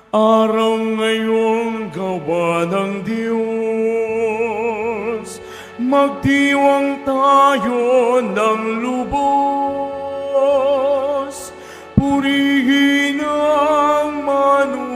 Araw ngayong gawa ng Diyos, magdiwang tayo ng lubos, purihin ang manunubos.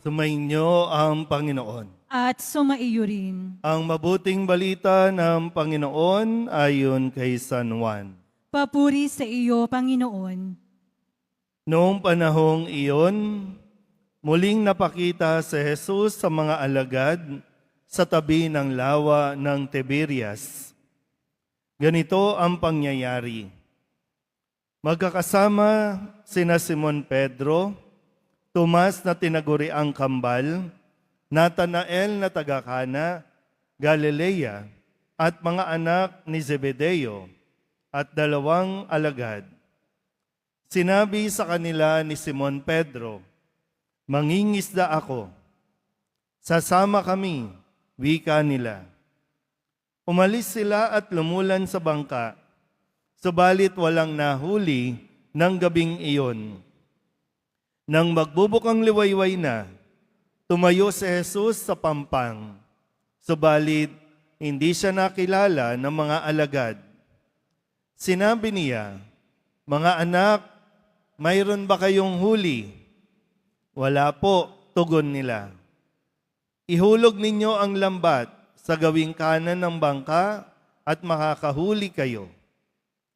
Sumainyo ang Panginoon. At sumaiyo rin. Ang mabuting balita ng Panginoon ayon kay San Juan. Papuri sa iyo, Panginoon. Noong panahong iyon, muling napakita si Jesus sa mga alagad sa tabi ng lawa ng Tiberias. Ganito ang pangyayari. Magkakasama sina Simon Pedro, Tomas na tinaguriang kambal, Natanael na taga-Kana, Galilea, at mga anak ni Zebedeo, at 2 alagad. Sinabi sa kanila ni Simon Pedro, "Mangingisda ako." "Sasama kami," wika nila. Umalis sila at lumulan sa bangka, subalit walang nahuli ng gabing iyon. Nang magbubukang liwayway na, tumayo si Jesus sa pampang, subalit hindi siya nakilala ng mga alagad. Sinabi niya, "Mga anak, mayroon ba kayong huli?" "Wala po," tugon nila. "Ihulog ninyo ang lambat sa gawing kanan ng bangka at makakahuli kayo,"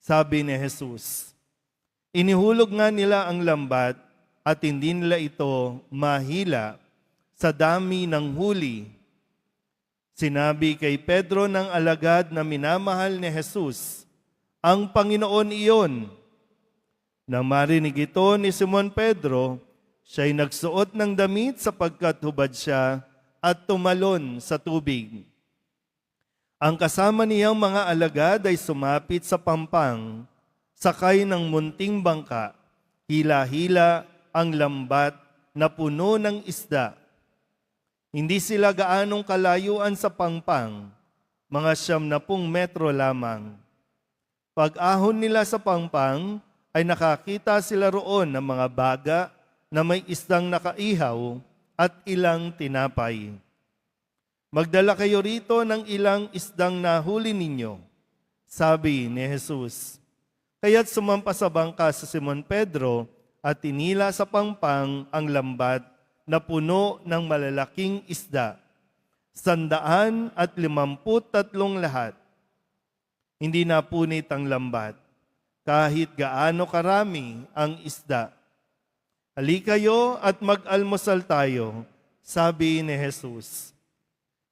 sabi ni Jesus. Inihulog nga nila ang lambat at hindi nila ito mahila sa dami ng huli. Sinabi kay Pedro ng alagad na minamahal ni Jesus, "Ang Panginoon iyon." Nang marinig ito ni Simon Pedro, siya'y nagsuot ng damit sapagkat hubad siya at tumalon sa tubig. Ang kasama niyang mga alagad ay sumapit sa pampang, sakay ng munting bangka, hila-hila ang lambat na puno ng isda. Hindi sila gaanong kalayuan sa pangpang, mga 90 metro lamang. Pag-ahon nila sa pangpang, ay nakakita sila roon ng mga baga na may isdang nakaihaw at ilang tinapay. "Magdala kayo rito ng ilang isdang nahuli ninyo," sabi ni Jesus. Kaya't sumampa sa bangka sa Simon Pedro at tinila sa pangpang ang lambat na puno ng malalaking isda, 153 lahat. Hindi napunit ang lambat, kahit gaano karami ang isda. "Halika kayo at mag-almusal tayo," sabi ni Jesus.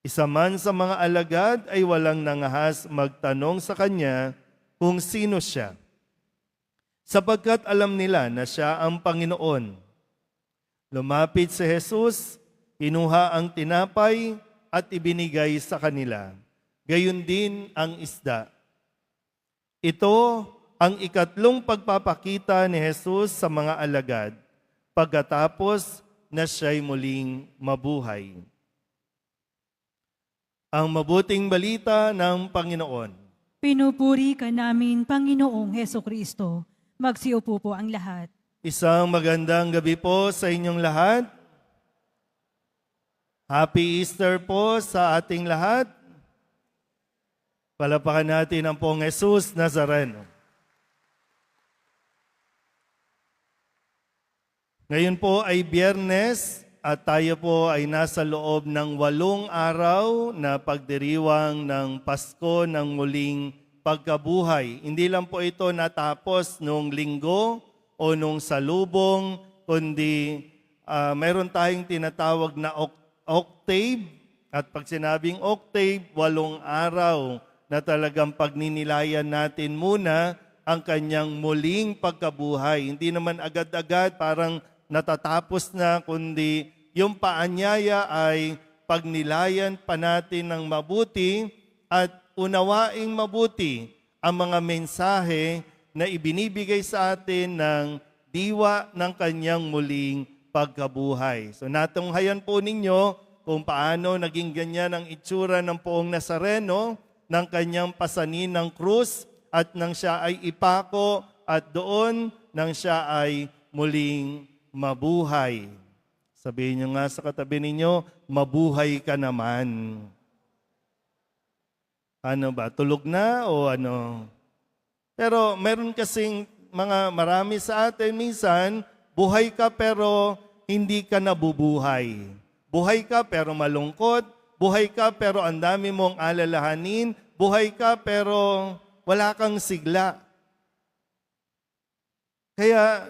Isa man sa mga alagad ay walang nangahas magtanong sa kanya kung sino siya, sapagkat alam nila na siya ang Panginoon. Lumapit si Jesus, kinuha ang tinapay at ibinigay sa kanila. Gayon din ang isda. Ito ang ikatlong pagpapakita ni Jesus sa mga alagad, pagkatapos na siya'y muling mabuhay. Ang mabuting balita ng Panginoon. Pinupuri ka namin, Panginoong Hesukristo. Magsiupo po ang lahat. Isang magandang gabi po sa inyong lahat. Happy Easter po sa ating lahat. Palapakan natin ang Pong Jesus Nazareno. Ngayon po ay Biyernes at tayo po ay nasa loob ng 8 araw na pagdiriwang ng Pasko ng muling pagkabuhay. Hindi lang po ito natapos nung linggo o nung salubong, kundi mayroon tayong tinatawag na octave. At pag sinabing octave, 8 araw na talagang pagninilayan natin muna ang kanyang muling pagkabuhay. Hindi naman agad-agad parang natatapos na, kundi yung paanyaya ay pagnilayan pa natin ng mabuti at unawaing mabuti ang mga mensahe na ibinibigay sa atin ng diwa ng kanyang muling pagkabuhay. So natunghayan po ninyo kung paano naging ganyan ang itsura ng Poong Nazareno ng kanyang pasanin ng krus at nang siya ay ipako at doon nang siya ay muling mabuhay. Sabihin nyo nga sa katabi ninyo, mabuhay ka naman. Ano ba? Tulog na o ano? Pero meron kasing marami sa atin minsan, buhay ka pero hindi ka nabubuhay. Buhay ka pero malungkot. Buhay ka pero ang dami mong alalahanin. Buhay ka pero wala kang sigla. Kaya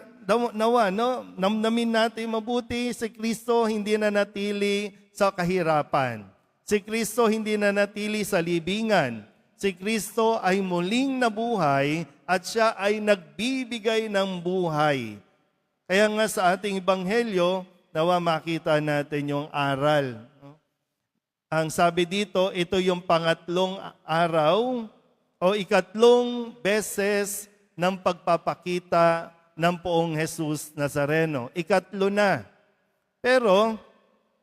nawa, no? Namnamin natin mabuti, si Kristo hindi na natili sa kahirapan. Si Kristo hindi na natili sa libingan. Si Kristo ay muling nabuhay at siya ay nagbibigay ng buhay. Kaya nga sa ating ebanghelyo, nawa makita natin yung aral. Ang sabi dito, ito yung pangatlong araw o ikatlong beses ng pagpapakita ng Poong Jesus Nazareno. Ikatlo na. Pero,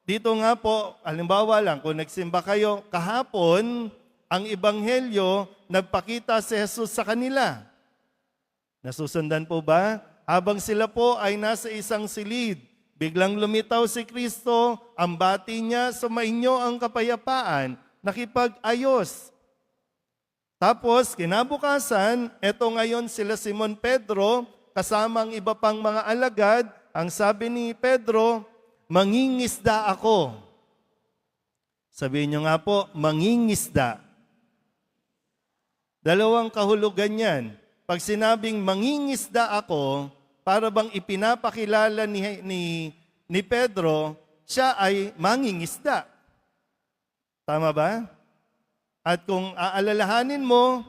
dito nga po, halimbawa lang, kung nagsimba kayo, kahapon, ang ebanghelyo, nagpakita si Jesus sa kanila. Nasusundan po ba? Habang sila po ay nasa isang silid, biglang lumitaw si Kristo, ang bati niya, sumainyo ang kapayapaan, nakipag-ayos. Tapos, kinabukasan, eto ngayon sila Simon Pedro, kasama ang iba pang mga alagad, ang sabi ni Pedro, mangingisda ako. Sabihin nyo nga po, mangingisda. Dalawang kahulugan yan. Pag sinabing mangingisda ako, para bang ipinapakilala ni Pedro, siya ay mangingisda. Tama ba? At kung aalalahanin mo,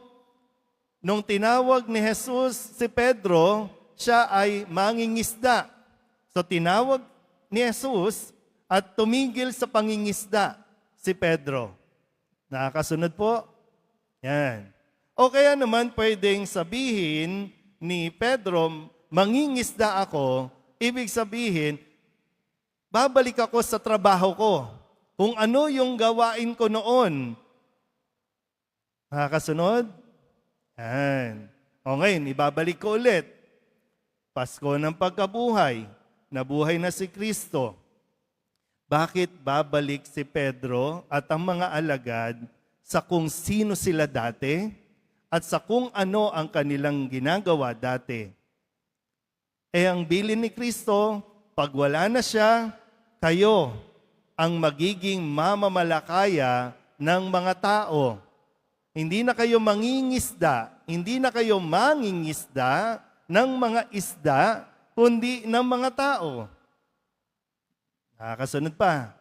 nung tinawag ni Jesus si Pedro, siya ay mangingisda. So tinawag ni Jesus at tumigil sa pangingisda si Pedro. Nakakasunod po? Yan. O kaya naman pwedeng sabihin ni Pedro, mangingisda ako, ibig sabihin, babalik ako sa trabaho ko. Kung ano yung gawain ko noon. Nakakasunod? Yan. O ngayon, ibabalik ko ulit. Pasko ng pagkabuhay. Nabuhay na si Kristo. Bakit babalik si Pedro at ang mga alagad sa kung sino sila dati at sa kung ano ang kanilang ginagawa dati? Ang bilin ni Kristo, pag wala na siya, kayo ang magiging mamamalakaya ng mga tao. Hindi na kayo mangingisda, hindi na kayo mangingisda ng mga isda, kundi ng mga tao. Nakakasunod pa.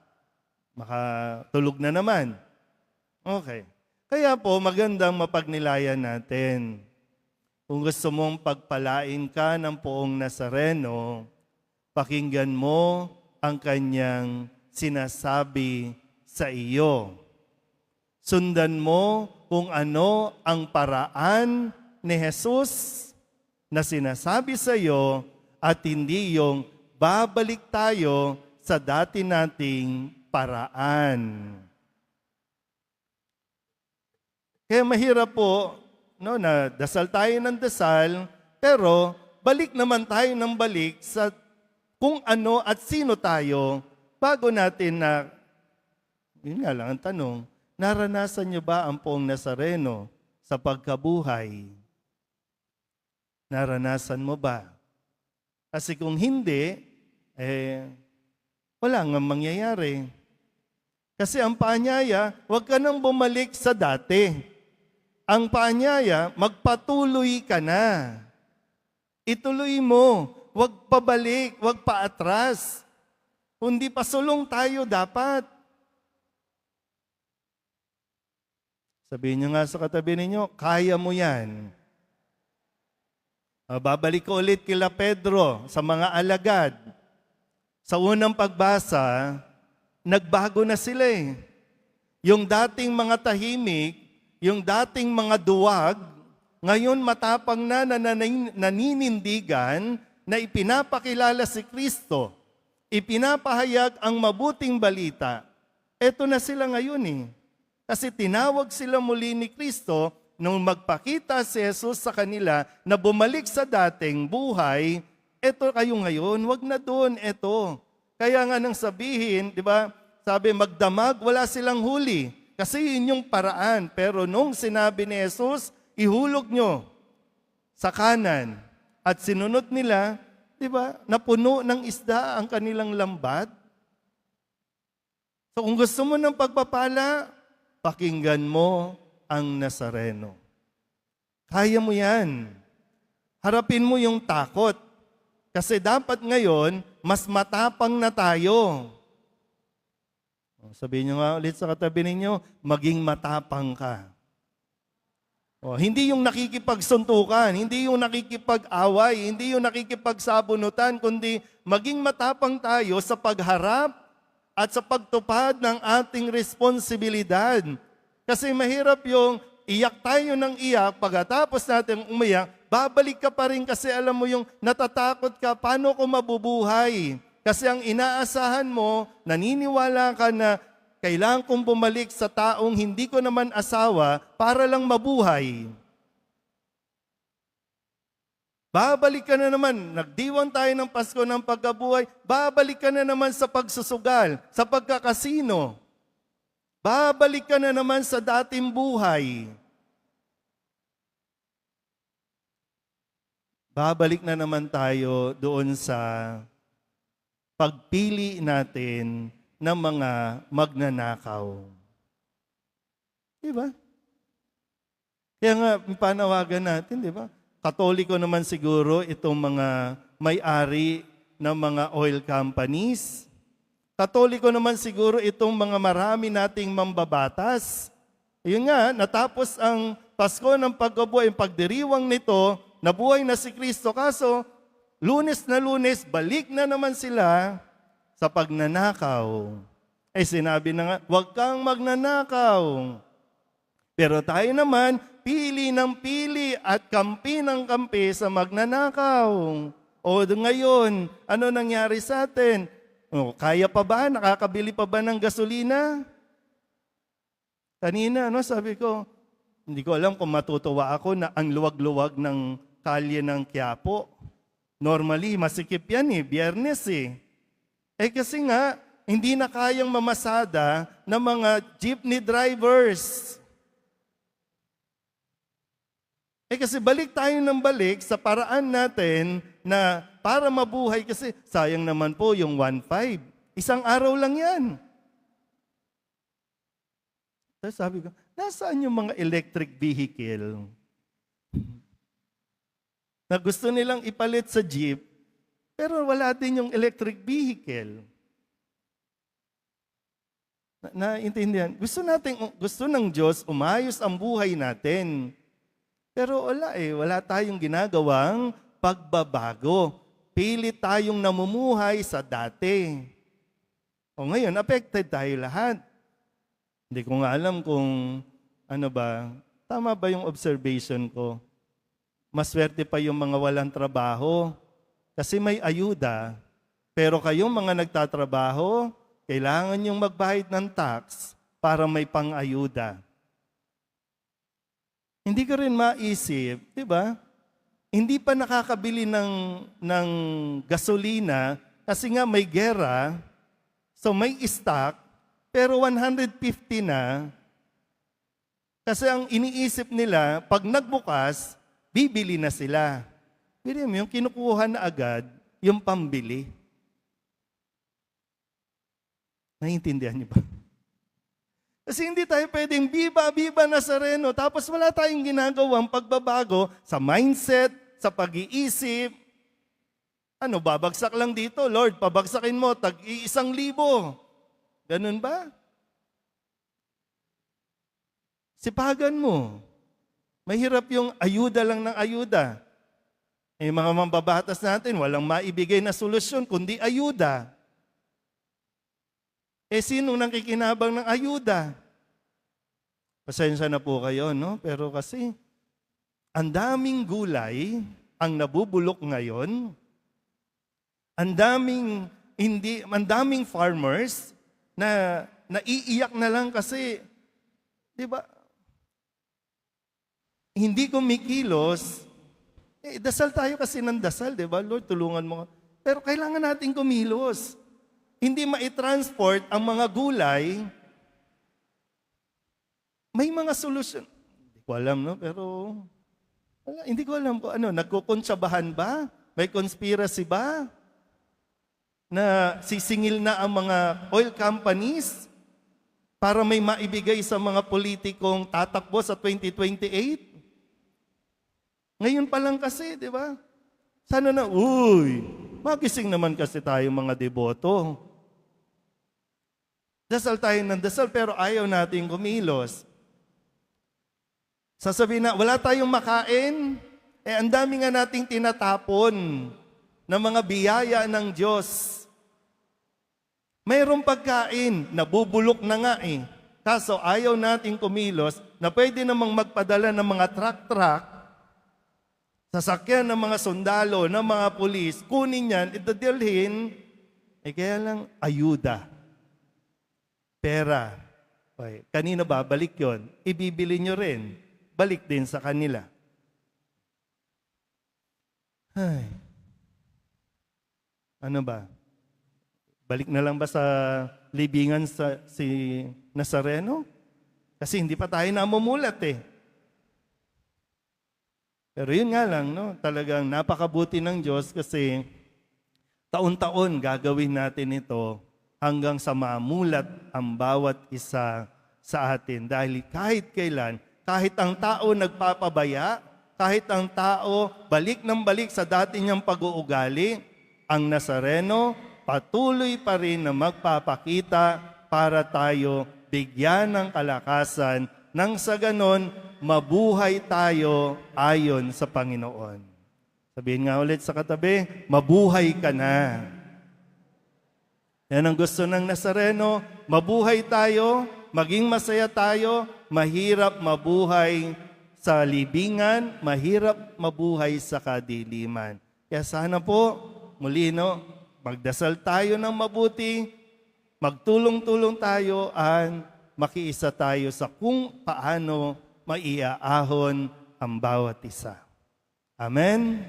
Makatulog na naman. Okay. Kaya po, magandang mapagnilayan natin. Kung gusto mong pagpalain ka ng Poong Nazareno, pakinggan mo ang kanyang sinasabi sa iyo. Sundan mo kung ano ang paraan ni Jesus na sinasabi sa iyo at hindi yung babalik tayo sa dati nating paraan. Kaya mahirap po, no, na dasal tayo ng dasal, pero balik naman tayo ng balik sa kung ano at sino tayo bago natin na, yun nga lang ang tanong, naranasan niyo ba ang Poong Nazareno sa pagkabuhay? Naranasan mo ba? Kasi kung hindi, wala nga mangyayari. Kasi ang paanyaya, huwag ka nang bumalik sa dati. Ang paanyaya, magpatuloy ka na. Ituloy mo. Huwag pabalik, huwag paatras. Kundi pasulong tayo dapat. Sabihin nyo nga sa katabi ninyo, kaya mo yan. Babalik ko ulit kila Pedro sa mga alagad. Sa unang pagbasa, nagbago na sila eh. Yung dating mga tahimik, yung dating mga duwag, ngayon matapang na naninindigan na ipinapakilala si Kristo. Ipinapahayag ang mabuting balita. Eto na sila ngayon eh. Kasi tinawag sila muli ni Kristo nung magpakita si Jesus sa kanila na bumalik sa dating buhay. Eto kayo ngayon, wag na doon, eto. Kaya nga nang sabihin, di ba, sabi magdamag, wala silang huli. Kasi yun yung paraan. Pero nung sinabi ni Jesus, ihulog nyo sa kanan. At sinunod nila, di ba, napuno ng isda ang kanilang lambat. So kung gusto mo ng pagpapala, pakinggan mo ang Nazareno. Kaya mo yan. Harapin mo yung takot. Kasi dapat ngayon, mas matapang na tayo. Sabihin nyo nga ulit sa katabi ninyo, maging matapang ka. Hindi yung nakikipagsuntukan, hindi yung nakikipag-away, hindi yung nakikipagsabunutan, kundi maging matapang tayo sa pagharap at sa pagtupad ng ating responsibilidad. Kasi mahirap yung iyak tayo ng iyak, pagkatapos natin umiyak, babalik ka pa rin kasi alam mo yung natatakot ka, paano ko mabubuhay? Kasi ang inaasahan mo, naniniwala ka na kailangan kong bumalik sa taong hindi ko naman asawa para lang mabuhay. Babalik ka na naman, nagdiwang tayo ng Pasko ng pagkabuhay, babalik ka na naman sa pagsusugal, sa pagkakasino. Babalik ka na naman sa dating buhay. Babalik na naman tayo doon sa pagpili natin ng mga magnanakaw. Diba? Kaya nga, panawagan natin, diba? Katoliko naman siguro itong mga may-ari ng mga oil companies. Katoliko naman siguro itong mga marami nating mambabatas. Yun nga, natapos ang Pasko ng pagkabuhay, ang pagdiriwang nito, nabuhay na si Kristo. Kaso, Lunes na Lunes, balik na naman sila sa pagnanakaw. Sinabi na nga, huwag kang magnanakaw. Pero tayo naman, pili ng pili at kampi ng kampi sa magnanakaw. O ngayon, ano nangyari sa atin? Kaya pa ba? Nakakabili pa ba ng gasolina? Kanina, sabi ko, hindi ko alam kung matutuwa ako na ang luwag-luwag ng kalye ng Quiapo. Normally, masikip yan Biyernes kasi nga, hindi na kayang mamasada ng mga jeepney drivers. Kasi balik tayo ng balik sa paraan natin na para mabuhay kasi sayang naman po yung 1.5. Isang araw lang yan. Tapos sabi ko, nasaan yung mga electric vehicle? Na gusto nilang ipalit sa jeep, pero wala din yung electric vehicle. Naintindihan? Gusto ng Diyos umayos ang buhay natin. Pero wala tayong ginagawang pagbabago. Pilit tayong namumuhay sa dati. Ngayon, affected tayo lahat. Hindi ko nga alam kung tama ba yung observation ko? Maswerte pa yung mga walang trabaho kasi may ayuda. Pero kayong mga nagtatrabaho, kailangan yung magbayad ng tax para may pang-ayuda. Hindi ko rin maisip, di ba? Hindi pa nakakabili ng gasolina kasi nga may gera, so may stock, pero 150 na. Kasi ang iniisip nila, pag nagbukas, bibili na sila. Pero yung kinukuha na agad, yung pambili. Naiintindihan niyo ba? Kasi hindi tayo pwedeng biba Nazareno, tapos wala tayong ginagawang pagbabago sa mindset, sa pag-iisip. Babagsak lang dito, Lord, pabagsakin mo, tag-1,000. Ganun ba? Sipagan mo. Mahirap yung ayuda lang ng ayuda. Mga mambabatas natin, walang maibigay na solusyon, kundi ayuda. Sinong nakikinabang ng ayuda? Pasensya na po kayo, no? Pero kasi, ang daming gulay ang nabubulok ngayon. Ang daming farmers na naiiyak na lang kasi, di ba, hindi kumikilos. Dasal tayo kasi ng dasal, di ba? Lord, tulungan mo. Pero kailangan natin kumilos. Hindi mai-transport ang mga gulay. May mga solusyon. Hindi ko alam, no? Pero, hindi ko alam kung ano, nagkukonsabahan ba? May conspiracy ba? Na sisingil na ang mga oil companies para may maibigay sa mga politikong tatakbo sa 2028? Ngayon pa lang kasi, di ba? Sana na, magising naman kasi tayo mga deboto. Dasal tayo ng dasal pero ayaw nating kumilos. Sasabihin na, wala tayong makain. Ang dami nga nating tinatapon ng mga biyaya ng Diyos. Mayroong pagkain, nabubulok na nga eh. Kaso ayaw nating kumilos na pwede namang magpadala ng mga truck-truck, sasakyan ng mga sundalo, ng mga pulis, kunin yan, itadilhin, kaya lang, ayuda. Pera. Okay. Kanino ba? Balik yon. Ibibili nyo rin. Balik din sa kanila. Ay. Ano ba? Balik na lang ba sa libingan si Nazareno? Kasi hindi pa tayo namumulat eh. Pero yun nga lang, no? Talagang napakabuti ng Diyos kasi taon-taon gagawin natin ito hanggang sa mamulat ang bawat isa sa atin. Dahil kahit kailan, kahit ang tao nagpapabaya, kahit ang tao balik ng balik sa dati niyang pag-uugali, ang Nazareno patuloy pa rin na magpapakita para tayo bigyan ng kalakasan nang sa ganon mabuhay tayo ayon sa Panginoon. Sabihin nga ulit sa katabi, mabuhay ka na. Yan ang gusto ng Nazareno, mabuhay tayo, maging masaya tayo, mahirap mabuhay sa libingan, mahirap mabuhay sa kadiliman. Kaya sana po, muli no, magdasal tayo ng mabuti, magtulong-tulong tayo at makiisa tayo sa kung paano maiaahon ang bawat isa. Amen?